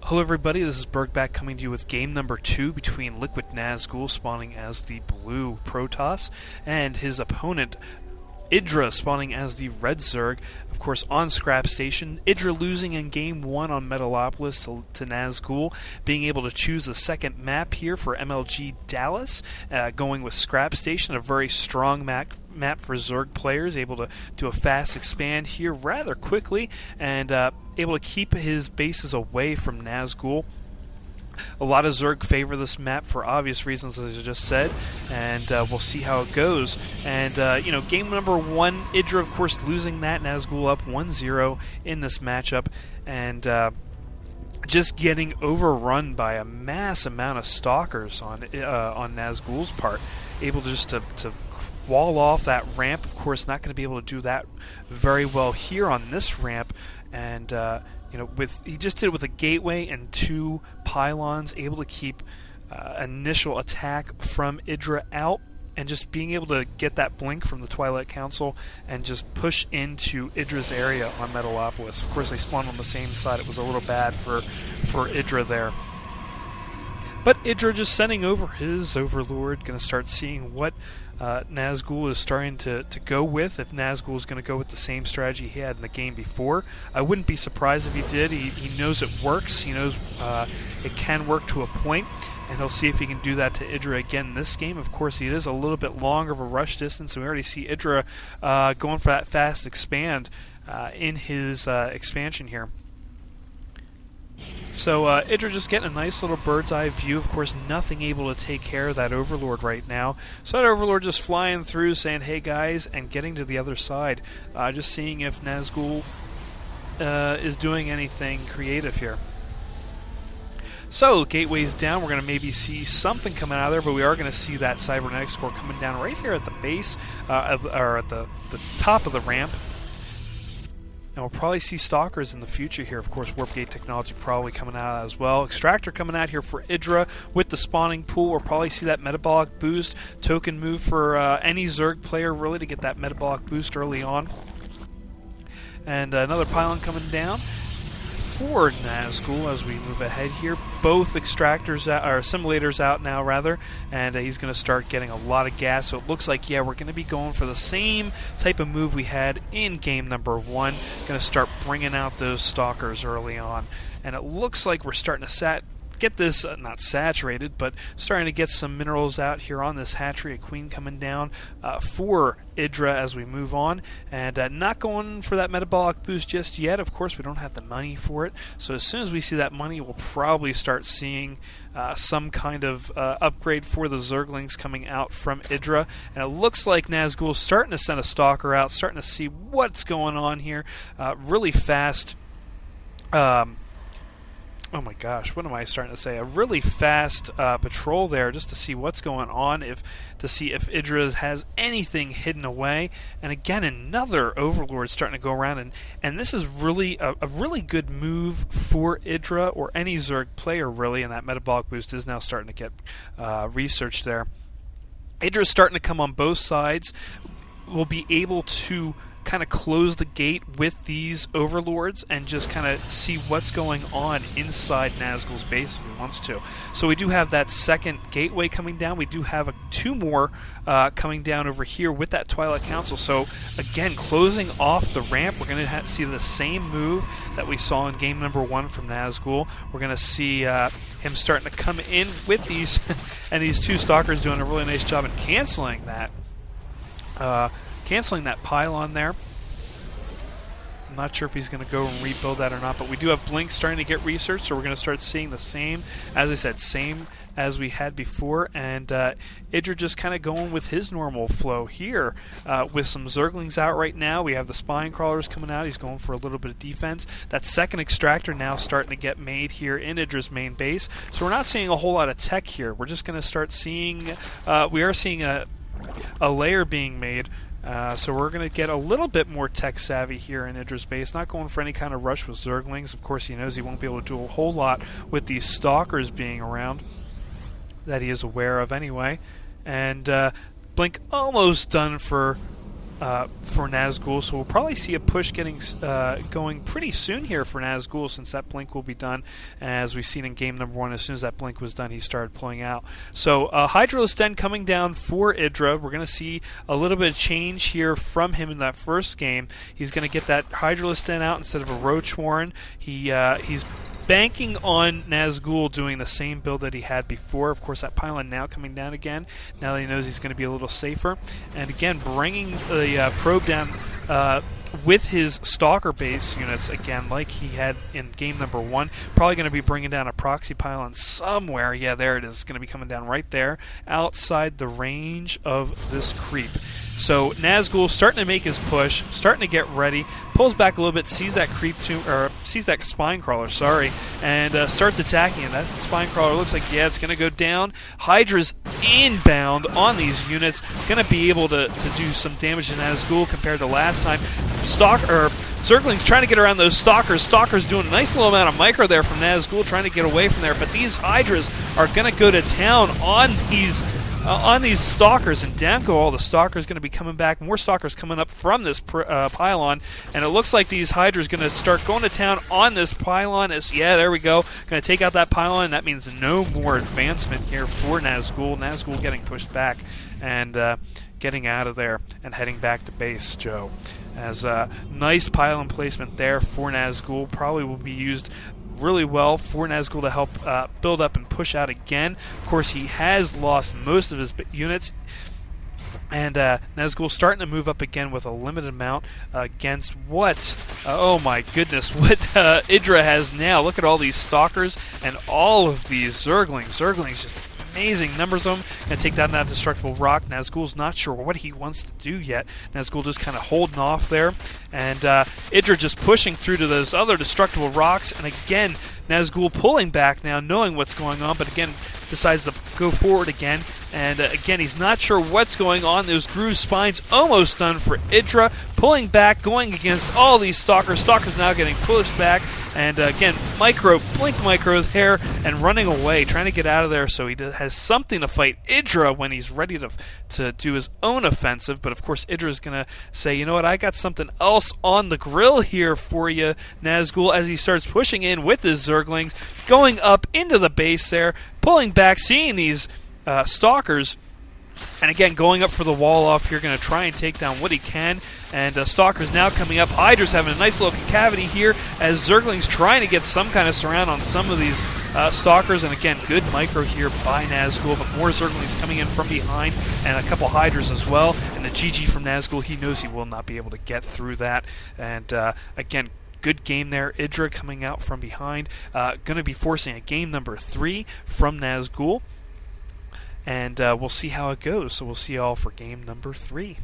Hello everybody, this is Burgback coming to you with game number 2 between Liquid Nazgul spawning as the blue Protoss and his opponent IdrA spawning as the red Zerg. Of course, on Scrap Station, IdrA losing in game 1 on Metalopolis to Nazgul, being able to choose the second map here for MLG Dallas, going with Scrap Station, a very strong map for Zerg players, able to do a fast expand here rather quickly, and able to keep his bases away from Nazgul. A lot of Zerg favor this map for obvious reasons, as I just said, and we'll see how it goes. And, game number 1, IdrA, of course, losing that, Nazgul up 1-0 in this matchup, and just getting overrun by a mass amount of stalkers on Nazgul's part, able just to wall off that ramp. Of course, not going to be able to do that very well here on this ramp, and he just did it with a gateway and 2 pylons, able to keep initial attack from IdrA out, and just being able to get that blink from the Twilight Council and just push into IdrA's area on Metalopolis. Of course, they spawned on the same side. It was a little bad for IdrA there. But IdrA just sending over his Overlord, going to start seeing what Nazgul is starting to go with, if Nazgul is going to go with the same strategy he had in the game before. I wouldn't be surprised if he did. He knows it works. He knows it can work to a point, and he'll see if he can do that to IdrA again this game. Of course, it is a little bit longer of a rush distance, and we already see IdrA going for that fast expand in his expansion here. So IdrA just getting a nice little bird's eye view. Of course, nothing able to take care of that Overlord right now. So that Overlord just flying through, saying, "Hey guys," and getting to the other side. Just seeing if Nazgul is doing anything creative here. So Gateway's down. We're going to maybe see something coming out of there, but we are going to see that Cybernetics core coming down right here at the base, or at the top of the ramp. And we'll probably see Stalkers in the future here. Of course, Warp Gate technology probably coming out as well. Extractor coming out here for IdrA with the spawning pool. We'll probably see that metabolic boost. Token move for any Zerg player, really, to get that metabolic boost early on. And another pylon coming down for Nazgul as we move ahead here. Both extractors or simulators out now, rather, and he's going to start getting a lot of gas. So it looks like, yeah, we're going to be going for the same type of move we had in game number 1. Going to start bringing out those stalkers early on, and it looks like we're starting to get this not saturated, but starting to get some minerals out here on this hatchery. A queen coming down for IdrA as we move on, and not going for that metabolic boost just yet. Of course, we don't have the money for it, so as soon as we see that money, we'll probably start seeing some kind of upgrade for the Zerglings coming out from IdrA. And it looks like Nazgul's starting to send a stalker out, starting to see what's going on here really fast. Oh my gosh, what am I starting to say? A really fast patrol there, just to see what's going on, to see if IdrA has anything hidden away. And again, another Overlord starting to go around, and this is really a really good move for IdrA, or any Zerg player really, and that metabolic boost is now starting to get researched there. IdRA's starting to come on both sides. We'll be able to kind of close the gate with these Overlords and just kind of see what's going on inside Nazgul's base if he wants to. So we do have that second gateway coming down. We do have 2 more coming down over here with that Twilight Council. So again, closing off the ramp, we're going to see the same move that we saw in game number 1 from Nazgul. We're going to see him starting to come in with these, and these 2 Stalkers doing a really nice job in canceling that pylon there. I'm not sure if he's going to go and rebuild that or not, but we do have Blink starting to get researched, so we're going to start seeing the same, as I said, same as we had before, and IdrA just kind of going with his normal flow here with some Zerglings out right now. We have the Spine Crawlers coming out. He's going for a little bit of defense. That second extractor now starting to get made here in IdrA's main base, so we're not seeing a whole lot of tech here. We're just going to start seeing, we are seeing a layer being made. So we're going to get a little bit more tech savvy here in IdrA's base, not going for any kind of rush with Zerglings. Of course, he knows he won't be able to do a whole lot with these Stalkers being around, that he is aware of anyway. And Blink almost done for for Nazgul, so we'll probably see a push getting going pretty soon here for Nazgul, since that blink will be done. As we've seen in game number 1, as soon as that blink was done, he started pulling out. So Hydralisk Den coming down for IdrA. We're going to see a little bit of change here from him in that first game. He's going to get that Hydralisk Den out instead of a Roach Warren. He's banking on Nazgul doing the same build that he had before. Of course, that pylon now coming down again, now that he knows he's going to be a little safer. And again, bringing the probe down with his Stalker base units, again, like he had in game number 1. Probably going to be bringing down a proxy pylon somewhere. Yeah, there it is. It's going to be coming down right there, outside the range of this creep. So Nazgul starting to make his push, starting to get ready, pulls back a little bit, sees that sees that spine crawler, and starts attacking it. That spine crawler looks like, yeah, it's going to go down. Hydra's inbound on these units, going to be able to do some damage to Nazgul compared to last time. Zergling's trying to get around those Stalkers. Stalkers doing a nice little amount of micro there from Nazgul, trying to get away from there, but these Hydras are going to go to town on these Stalkers, and down go all the Stalkers. Going to be coming back. More Stalkers coming up from this pylon, and it looks like these Hydras going to start going to town on this pylon. Yeah, there we go. Going to take out that pylon. That means no more advancement here for Nazgul. Nazgul getting pushed back and getting out of there and heading back to base, Joe. As nice pylon placement there for Nazgul. Probably will be used really well for Nazgul to help build up and push out again. Of course, he has lost most of his units, and Nazgul starting to move up again with a limited amount against what? Oh my goodness, what IdrA has now. Look at all these Stalkers and all of these Zerglings. Zerglings just amazing numbers of them. Going to take down that destructible rock. Nazgul's not sure what he wants to do yet. Nazgul just kind of holding off there. And IdrA just pushing through to those other destructible rocks. And again, Nazgul pulling back now, knowing what's going on, but again, decides to go forward again. And again, he's not sure what's going on. Those groove spines almost done for IdrA. Pulling back, going against all these Stalkers. Stalkers now getting pushed back. And again, blink micro there, and running away, trying to get out of there so he has something to fight IdrA when he's ready to do his own offensive. But of course, IdrA is going to say, you know what, I got something else on the grill here for you, Nazgul, as he starts pushing in with his Zerglings, going up into the base there, pulling back, seeing these Stalkers, and again, going up for the wall off here, going to try and take down what he can. And Stalkers now coming up. Hydra's having a nice little cavity here as Zergling's trying to get some kind of surround on some of these Stalkers. And again, good micro here by Nazgul, but more Zerglings coming in from behind, and a couple Hydras as well. And the GG from Nazgul, he knows he will not be able to get through that. And again, good game there. IdrA coming out from behind. Going to be forcing a game number 3 from Nazgul. And we'll see how it goes. So we'll see you all for game number 3.